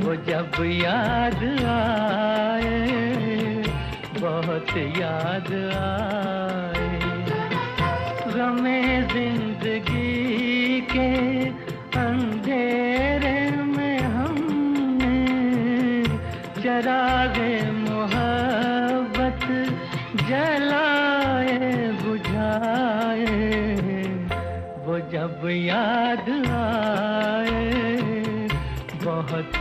वो जब याद आए, बहुत याद आए। गमे जिंदगी के अंधेरे में हमने चरागे मोहब्बत जलाए बुझाए। वो जब याद